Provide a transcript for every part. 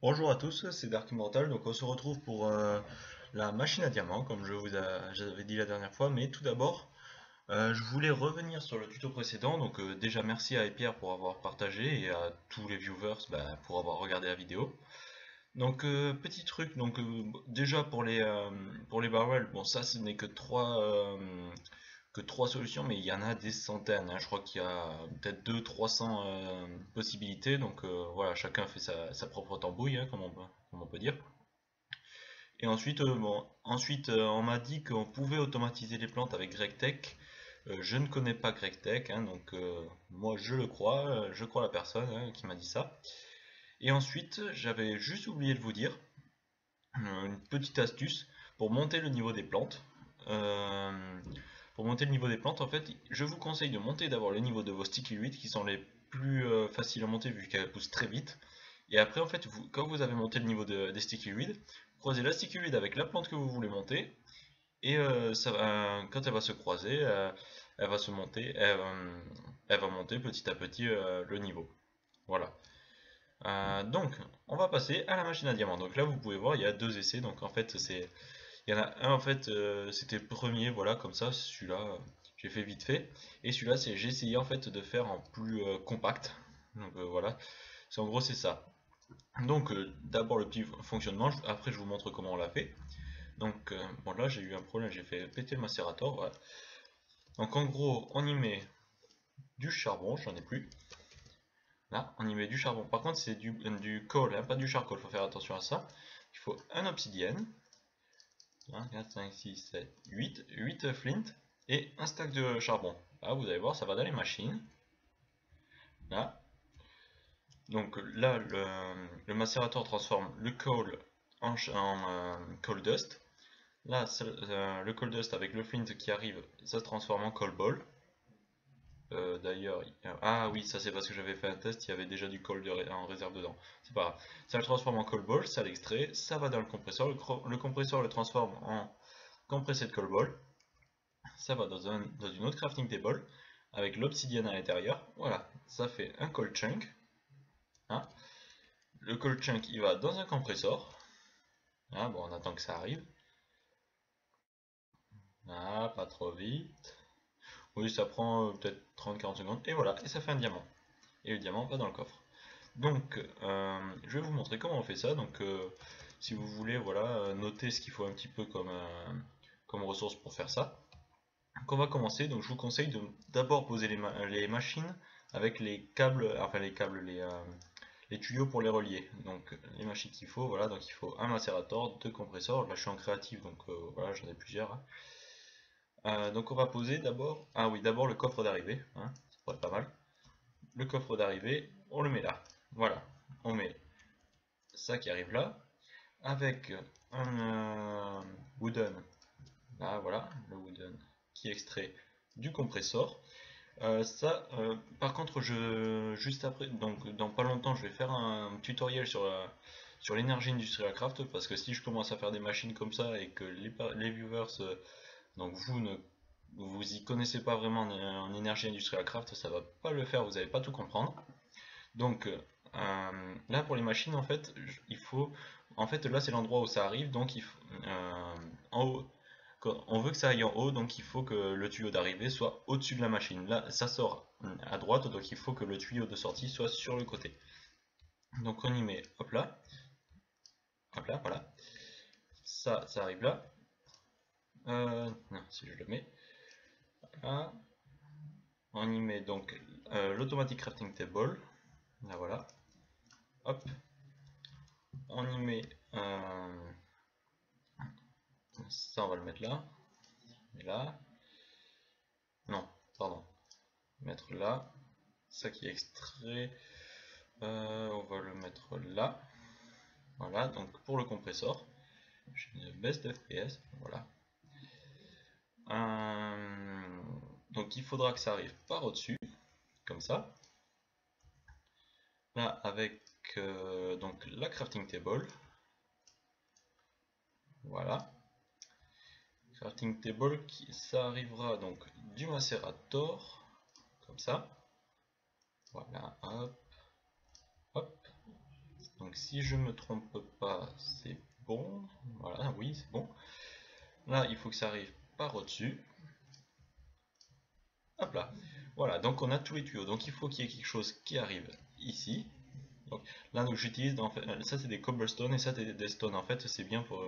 Bonjour à tous, c'est Dark Immortal. Donc on se retrouve pour la machine à diamants, comme j'avais dit la dernière fois. Mais tout d'abord, je voulais revenir sur le tuto précédent. Donc déjà merci à Pierre pour avoir partagé et à tous les viewers pour avoir regardé la vidéo. Donc petit truc, donc déjà pour les barrels, bon ça ce n'est que trois solutions, mais il y en a des centaines, hein. Je crois qu'il y a peut-être 200-300 possibilités. Donc voilà, chacun fait sa propre tambouille, hein, comme on peut dire. Et ensuite, on m'a dit qu'on pouvait automatiser les plantes avec GregTech. Je ne connais pas GregTech, hein, donc moi je crois la personne, hein, qui m'a dit ça. Et ensuite, j'avais juste oublié de vous dire une petite astuce pour monter le niveau des plantes. Euh, pour monter le niveau des plantes, en fait, je vous conseille de monter d'abord le niveau de vos sticky weed qui sont les plus faciles à monter vu qu'elles poussent très vite. Et après, en fait, quand vous avez monté le niveau des sticky weed, vous croisez la sticky weed avec la plante que vous voulez monter. Et quand elle va se croiser, elle va se monter, elle va monter petit à petit le niveau. Voilà. Donc, on va passer à la machine à diamant. Donc là, vous pouvez voir, il y a deux essais. Donc en fait, il y en a un, en fait, c'était le premier, voilà, comme ça. Celui-là, j'ai fait vite fait. Et celui-là, j'ai essayé en fait de faire en plus compact. Donc voilà, en gros, c'est ça. Donc d'abord le petit fonctionnement, après je vous montre comment on l'a fait. Donc bon là j'ai eu un problème, j'ai fait péter le macérator, voilà. Donc en gros on y met du charbon, j'en ai plus. Là on y met du charbon. Par contre c'est du coal, hein, pas du charcoal, faut faire attention à ça. Il faut un obsidienne, 1, 4, 5, 6, 7, 8 flint et un stack de charbon. Là vous allez voir ça va dans les machines. Là. Donc là le macérator transforme le coal en coal dust. Là, le coal dust avec le flint qui arrive, ça se transforme en coal ball. D'ailleurs, ah oui, ça c'est parce que j'avais fait un test, il y avait déjà du coal en réserve dedans. C'est pas grave. Ça le transforme en coal ball, ça l'extrait, ça va dans le compresseur. Le compresseur le transforme en compressé de coal ball. Ça va dans une autre crafting table avec l'obsidienne à l'intérieur. Voilà, ça fait un coal chunk, hein. Le coal chunk il va dans un compresseur. Ah, bon, on attend que ça arrive. Ah, pas trop vite. Oui, ça prend peut-être 30-40 secondes. Et voilà, et ça fait un diamant. Et le diamant va dans le coffre. Donc, je vais vous montrer comment on fait ça. Donc, si vous voulez, voilà, noter ce qu'il faut un petit peu comme ressource pour faire ça. Donc, on va commencer. Donc, je vous conseille de d'abord poser les machines avec les câbles, enfin les tuyaux pour les relier. Donc, les machines qu'il faut, voilà. Donc, il faut un macérator, deux compresseurs. Là, je suis en créatif, donc voilà, j'en ai plusieurs, hein. Donc on va poser d'abord, ah oui, d'abord le coffre d'arrivée, hein, ça pourrait être pas mal. Le coffre d'arrivée, on le met là. Voilà, on met ça qui arrive là, avec un wooden, là voilà, le wooden qui est extrait du compressor. Par contre, juste après, donc dans pas longtemps, je vais faire un tutoriel sur l'énergie industrial craft parce que si je commence à faire des machines comme ça et que les viewers donc vous ne vous y connaissez pas vraiment en énergie industrielle craft, ça va pas le faire, vous n'allez pas tout comprendre. Donc là pour les machines en fait, il faut en fait là c'est l'endroit où ça arrive, donc il faut en haut. On veut que ça aille en haut, donc il faut que le tuyau d'arrivée soit au-dessus de la machine. Là, ça sort à droite, donc il faut que le tuyau de sortie soit sur le côté. Donc on y met, hop là, voilà. Ça arrive là. Non, si je le mets là, on y met donc l'automatic crafting table. Là voilà. Hop. On y met ça, on va le mettre là. Et là. Non, pardon. Mettre là. Ça qui est extrait. On va le mettre là. Voilà, donc pour le compresseur. J'ai une best FPS. Voilà. Donc il faudra que ça arrive par au-dessus. Comme ça. Là, avec donc la crafting table. Voilà. Crafting table, ça arrivera donc du macérator. Comme ça. Voilà, hop, hop. Donc si je me trompe pas, c'est bon. Voilà, oui, c'est bon. Là, il faut que ça arrive par au-dessus. Hop là. Voilà, donc on a tous les tuyaux. Donc il faut qu'il y ait quelque chose qui arrive ici. Donc là, donc j'utilise, en fait, ça c'est des cobblestone et ça c'est des stone. En fait, c'est bien pour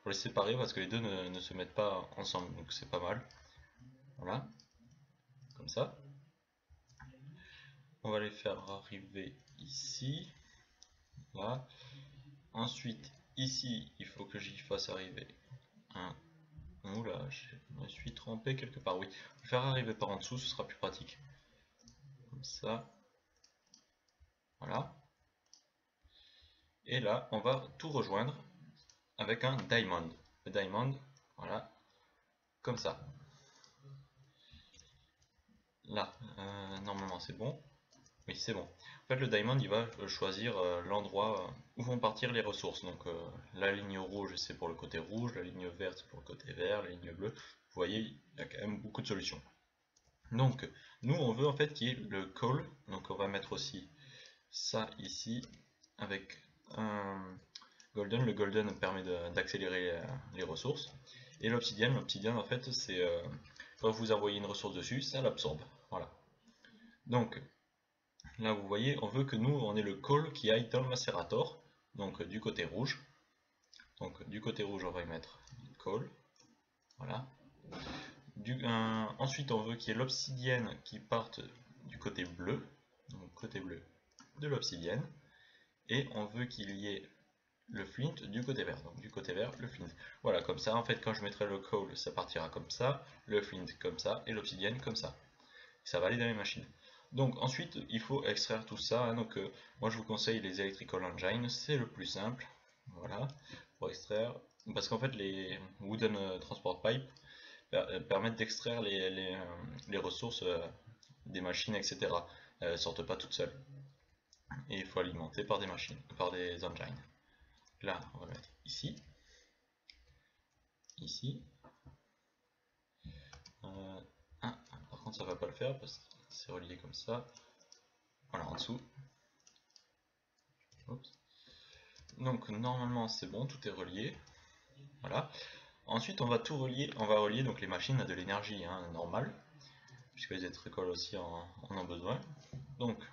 les séparer parce que les deux ne se mettent pas ensemble. Donc c'est pas mal. Voilà, comme ça. On va les faire arriver ici. Là. Ensuite, ici, il faut que j'y fasse arriver un. Oula, je me suis trompé quelque part. Oui, le faire arriver par en dessous, ce sera plus pratique. Comme ça. Voilà. Et là, on va tout rejoindre avec un diamond. Le diamond, voilà, comme ça. Là, normalement c'est bon. Oui, c'est bon. En fait, le diamond, il va choisir l'endroit où vont partir les ressources. Donc, la ligne rouge, c'est pour le côté rouge, la ligne verte, c'est pour le côté vert, la ligne bleue. Vous voyez, il y a quand même beaucoup de solutions. Donc, nous, on veut en fait qu'il y ait le coal. Donc, on va mettre aussi ça ici avec un golden. Le golden permet d'accélérer les ressources. Et l'obsidienne, en fait, c'est quand vous envoyez une ressource dessus, ça l'absorbe. Voilà. Donc, là, vous voyez, on veut que nous, on ait le coal qui aille dans le macérator, donc du côté rouge. Donc, du côté rouge, on va y mettre le coal. Voilà. Ensuite, on veut qu'il y ait l'obsidienne qui parte du côté bleu. Donc, côté bleu de l'obsidienne. Et on veut qu'il y ait le flint du côté vert. Donc, du côté vert, le flint. Voilà, comme ça, en fait, quand je mettrai le coal, ça partira comme ça, le flint comme ça, et l'obsidienne comme ça. Ça va aller dans les machines. Donc ensuite, il faut extraire tout ça. Hein. Donc moi, je vous conseille les Electrical Engine, c'est le plus simple. Voilà, pour extraire. Parce qu'en fait, les Wooden Transport Pipe permettent d'extraire les ressources des machines, etc. Elles ne sortent pas toutes seules. Et il faut alimenter par des machines, par des engines. Là, on va mettre ici. Ici. Ah, par contre, ça va pas le faire parce que c'est relié comme ça. Voilà, en dessous. Oups. Donc normalement c'est bon, tout est relié. Voilà. Ensuite on va tout relier, on va relier donc les machines à de l'énergie hein, normale, puisque les écoles aussi en ont besoin. Donc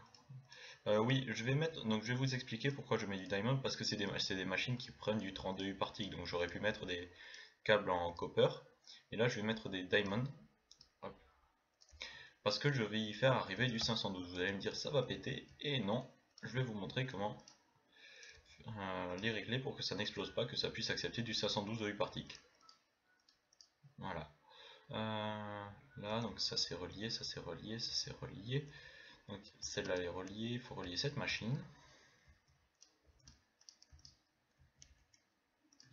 oui, je vais vous expliquer pourquoi je mets du diamond, parce que c'est des machines qui prennent du 32U par tick, donc j'aurais pu mettre des câbles en copper, et là je vais mettre des diamonds, hop, parce que je vais y faire arriver du 512. Vous allez me dire ça va péter, et non, je vais vous montrer comment les régler pour que ça n'explose pas, que ça puisse accepter du 512 EU par tick. Voilà. Là, donc ça c'est relié, ça c'est relié, ça c'est relié. Donc celle-là est reliée, il faut relier cette machine.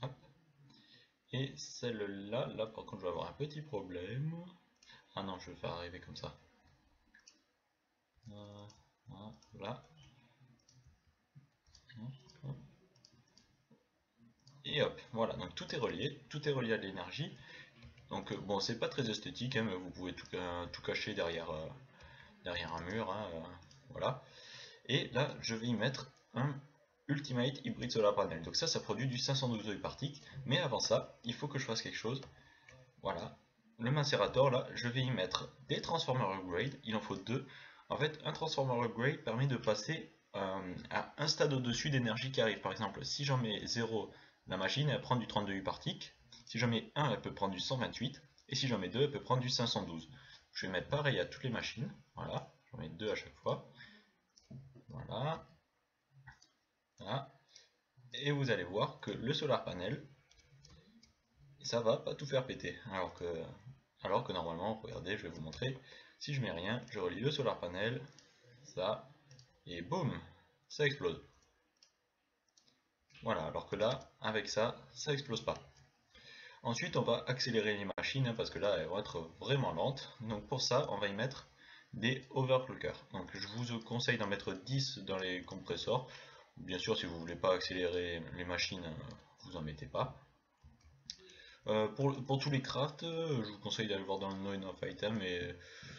Hop. Et celle-là, là par contre je vais avoir un petit problème. Ah non, je vais le faire arriver comme ça. Voilà. Et hop, voilà, donc tout est relié à l'énergie. Donc bon, c'est pas très esthétique, hein, mais vous pouvez tout cacher derrière un mur, hein, voilà. Et là, je vais y mettre un Ultimate Hybrid Solar Panel. Donc ça produit du 512 euros par tick. Mais avant ça, il faut que je fasse quelque chose. Voilà. Le macérator, là, je vais y mettre des transformers upgrade. Il en faut deux. En fait, un transformer upgrade permet de passer à un stade au-dessus d'énergie qui arrive. Par exemple, si j'en mets 0, la machine, elle prend du 32 U par tick. Si j'en mets 1, elle peut prendre du 128. Et si j'en mets 2, elle peut prendre du 512. Je vais mettre pareil à toutes les machines. Voilà. J'en mets 2 à chaque fois. Voilà. Voilà. Et vous allez voir que le solar panel, ça va pas tout faire péter. Alors que normalement, regardez, je vais vous montrer. Si je mets rien, je relie le solar panel, ça, et boum, ça explose. Voilà, alors que là, avec ça, ça explose pas. Ensuite, on va accélérer les machines, hein, parce que là, elles vont être vraiment lentes. Donc pour ça, on va y mettre des overclockers. Donc je vous conseille d'en mettre 10 dans les compresseurs. Bien sûr, si vous voulez pas accélérer les machines, vous en mettez pas. Pour tous les crafts, je vous conseille d'aller voir dans le Knowing of Item, mais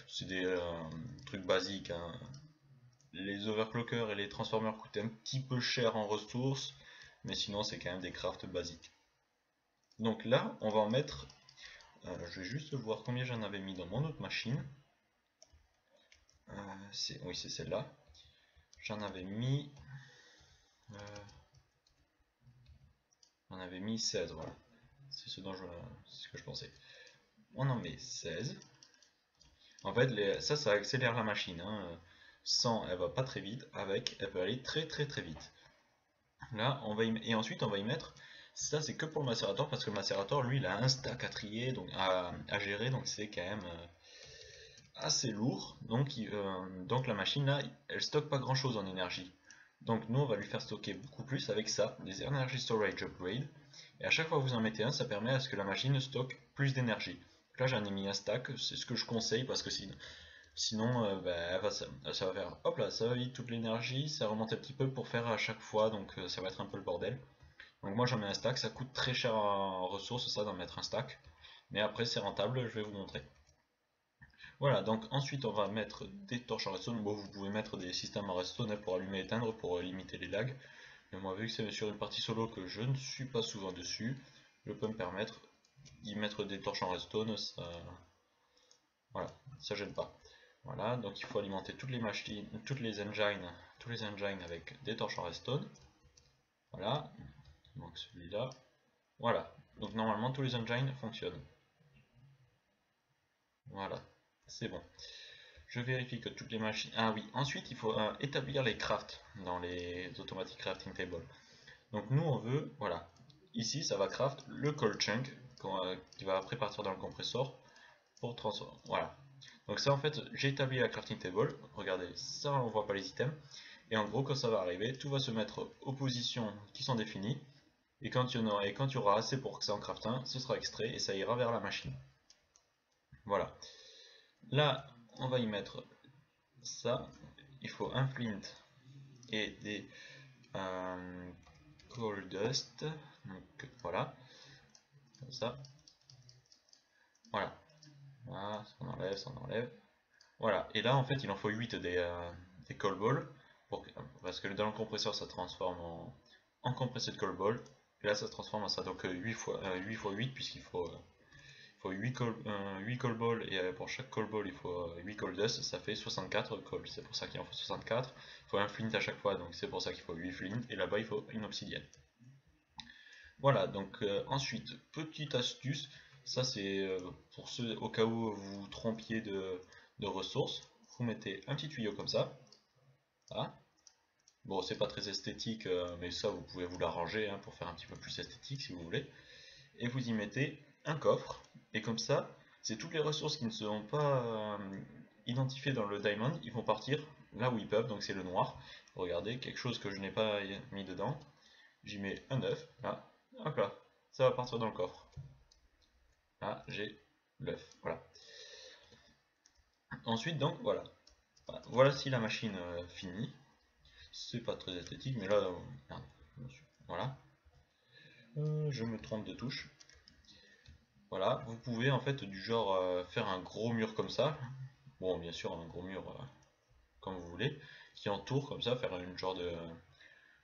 c'est des trucs basiques. Hein. les overclockers et les transformers coûtent un petit peu cher en ressources, mais sinon c'est quand même des crafts basiques. Donc là, on va en mettre, je vais juste voir combien j'en avais mis dans mon autre machine. Oui, c'est celle-là. J'en avais mis, j'en avais mis 16, voilà. C'est ce que je pensais. On en met 16. En fait, ça accélère la machine, hein. Sans, elle va pas très vite. Avec, elle peut aller très très très vite. Là, et ensuite on va y mettre. Ça, c'est que pour le macérateur parce que le macérateur, lui, il a un stack à trier, donc à gérer, donc c'est quand même assez lourd. Donc la machine là, elle stocke pas grand chose en énergie. Donc nous, on va lui faire stocker beaucoup plus avec ça, des Energy Storage Upgrade. Et à chaque fois que vous en mettez un, ça permet à ce que la machine stocke plus d'énergie. Là, j'en ai mis un stack, c'est ce que je conseille parce que sinon ça va faire, hop là, ça va vite toute l'énergie, ça remonte un petit peu pour faire à chaque fois, donc ça va être un peu le bordel. Donc moi j'en mets un stack, ça coûte très cher en ressources ça d'en mettre un stack, mais après c'est rentable, je vais vous montrer. Voilà, donc ensuite on va mettre des torches en redstone. Bon, vous pouvez mettre des systèmes en redstone pour allumer et éteindre pour limiter les lags. Mais moi, vu que c'est sur une partie solo que je ne suis pas souvent dessus, je peux me permettre d'y mettre des torches en redstone. Voilà, ça gêne pas. Voilà, donc il faut alimenter toutes les machines, tous les engines avec des torches en redstone. Voilà, donc celui-là. Voilà, donc normalement tous les engines fonctionnent. Voilà, c'est bon. Je vérifie que toutes les machines... Ah oui, ensuite il faut établir les crafts dans les automatic crafting table. Donc nous on veut, voilà, ici ça va craft le cold chunk qui va après partir dans le compresseur pour transformer. Voilà. Donc ça en fait j'ai établi la crafting table, regardez, ça on voit pas les items. Et en gros quand ça va arriver, tout va se mettre aux positions qui sont définies. Et quand il y aura assez pour que ça en craft un, ce sera extrait et ça ira vers la machine. Voilà. Là on va y mettre ça. Il faut un flint et des coal dust. Donc voilà, comme ça. Voilà. Voilà, ça on enlève. Voilà, et là en fait il en faut 8 des coal balls, parce que dans le compresseur ça transforme en compressé de coal ball, et là ça se transforme en ça, donc 8 fois 8 puisqu'il faut 8 coal balls, et pour chaque coal ball il faut 8 coal dust, ça fait 64 coal, c'est pour ça qu'il en faut 64, il faut un flint à chaque fois, donc c'est pour ça qu'il faut 8 flint, et là-bas il faut une obsidienne. Voilà, donc ensuite, petite astuce, ça c'est pour ceux au cas où vous vous trompiez de ressources, vous mettez un petit tuyau comme ça, voilà. Bon, c'est pas très esthétique, mais ça vous pouvez vous l'arranger hein, pour faire un petit peu plus esthétique si vous voulez, et vous y mettez un coffre, et comme ça, c'est toutes les ressources qui ne seront pas identifiées dans le diamond, ils vont partir là où ils peuvent, donc c'est le noir. Regardez, quelque chose que je n'ai pas mis dedans, j'y mets un œuf, là, hop là, ça va partir dans le coffre. Là, j'ai l'œuf, voilà. Ensuite, donc, voilà. Voilà si la machine finie. C'est pas très esthétique, mais là, merde, voilà. Je me trompe de touche. Voilà, vous pouvez en fait du genre faire un gros mur comme ça. Bon, bien sûr, un gros mur comme vous voulez, qui entoure comme ça, faire une genre de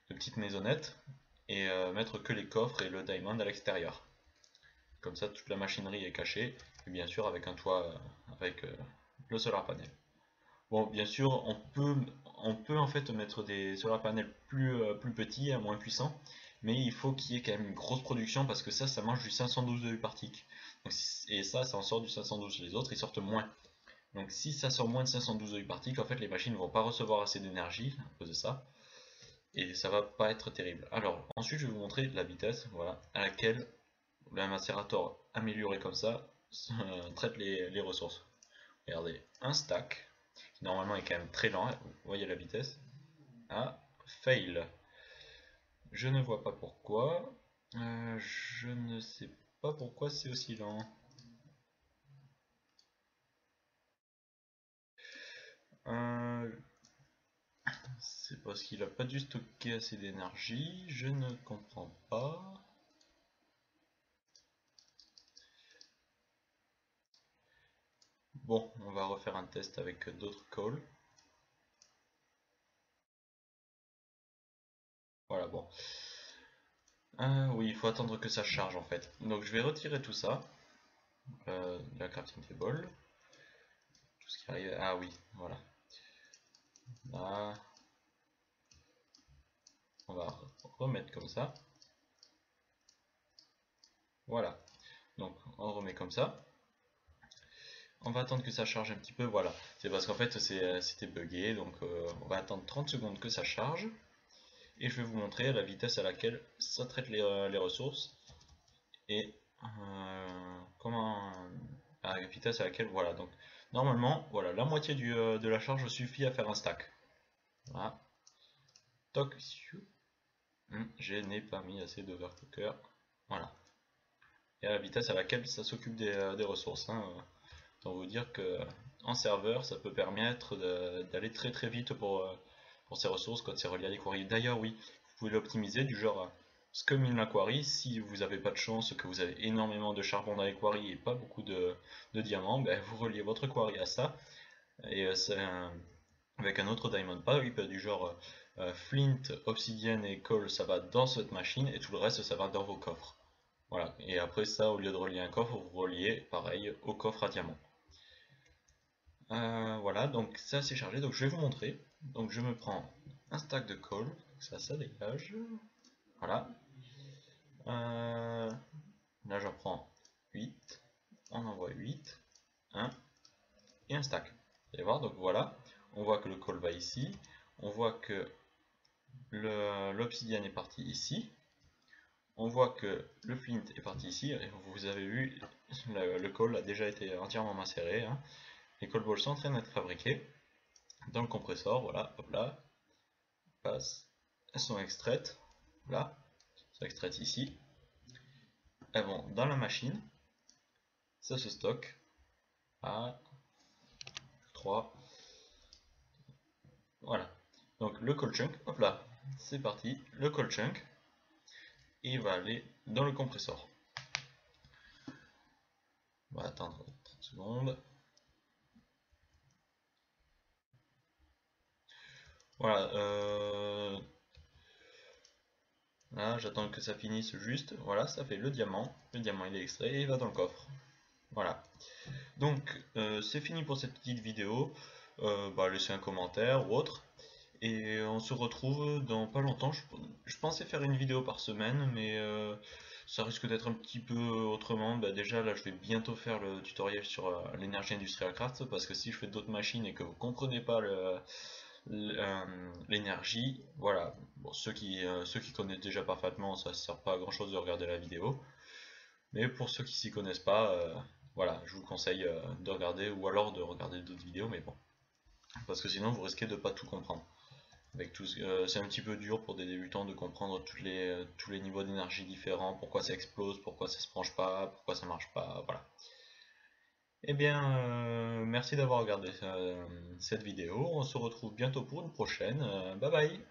petite maisonnette et mettre que les coffres et le diamond à l'extérieur. Comme ça, toute la machinerie est cachée, et bien sûr avec un toit avec le solar panel. Bon, bien sûr, on peut en fait mettre des solar panels plus petits, moins puissants, mais il faut qu'il y ait quand même une grosse production parce que ça mange du 512 de par tick. Et ça en sort du 512. Les autres, ils sortent moins. Donc si ça sort moins de 512 de par tick, en fait, les machines ne vont pas recevoir assez d'énergie à cause de ça, et ça va pas être terrible. Alors, ensuite, je vais vous montrer la vitesse, voilà, à laquelle le macérateur amélioré comme ça traite les ressources. Regardez, un stack qui normalement est quand même très lent, vous voyez la vitesse, à fail. Je ne vois pas pourquoi, je ne sais pas pourquoi c'est aussi lent. C'est parce qu'il a pas dû stocker assez d'énergie, je ne comprends pas. Bon, on va refaire un test avec d'autres calls. Voilà, bon. Oui, il faut attendre que ça charge en fait. Donc je vais retirer tout ça de la crafting table. Tout ce qui arrive. Ah oui, voilà. Là, on va remettre comme ça. Voilà. Donc on remet comme ça. On va attendre que ça charge un petit peu. Voilà. C'est parce qu'en fait c'était buggé. Donc on va attendre 30 secondes que ça charge. Et je vais vous montrer la vitesse à laquelle ça traite les ressources. Et comment à la vitesse à laquelle. Voilà. Donc normalement, voilà, la moitié de la charge suffit à faire un stack. Voilà. Toc. Je n'ai pas mis assez d'overclocker. Voilà. Et à la vitesse à laquelle ça s'occupe des ressources. Hein. Autant vous dire que en serveur, ça peut permettre d'aller très très vite pour ces ressources quand c'est relié à des queries. D'ailleurs, oui, vous pouvez l'optimiser du genre Scum in la query. Si vous n'avez pas de chance, que vous avez énormément de charbon dans les queries et pas beaucoup de diamants, ben, vous reliez votre query à ça. Et avec un autre diamond pipe du genre flint, obsidienne et coal, ça va dans cette machine et tout le reste ça va dans vos coffres. Voilà, et après ça, au lieu de relier un coffre, vous reliez pareil au coffre à diamant. Voilà, donc ça c'est chargé, donc je vais vous montrer. Donc je me prends un stack de coal, ça dégage. Voilà. Là j'en prends 8, on envoie 8, 1 et un stack. Vous allez voir, donc voilà, on voit que le coal va ici, on voit que l'obsidienne est parti ici, on voit que le flint est parti ici, et vous avez vu, le coal a déjà été entièrement macéré, hein. Les coal balls sont en train d'être fabriqués dans le compresseur, voilà, hop là, passe, elles sont extraites, là, elles sont extraites ici, elles vont dans la machine, ça se stocke à 3, voilà. Donc le coal chunk, hop là, c'est parti, le coal chunk, et il va aller dans le compresseur. On va attendre 30 secondes. Voilà, là j'attends que ça finisse juste, voilà, ça fait le diamant il est extrait et il va dans le coffre. Voilà, donc c'est fini pour cette petite vidéo, laissez un commentaire ou autre, et on se retrouve dans pas longtemps. Je pensais faire une vidéo par semaine, mais ça risque d'être un petit peu autrement. Déjà là je vais bientôt faire le tutoriel sur l'énergie industrial craft, parce que si je fais d'autres machines et que vous comprenez pas l'énergie, voilà, bon, ceux qui connaissent déjà parfaitement, ça ne sert pas à grand chose de regarder la vidéo, mais pour ceux qui s'y connaissent pas, voilà, je vous conseille de regarder, ou alors de regarder d'autres vidéos, mais bon, parce que sinon vous risquez de pas tout comprendre. C'est un petit peu dur pour des débutants de comprendre tous les niveaux d'énergie différents, pourquoi ça explose, pourquoi ça se branche pas, pourquoi ça marche pas, voilà. Eh bien, merci d'avoir regardé cette vidéo. On se retrouve bientôt pour une prochaine. Bye bye!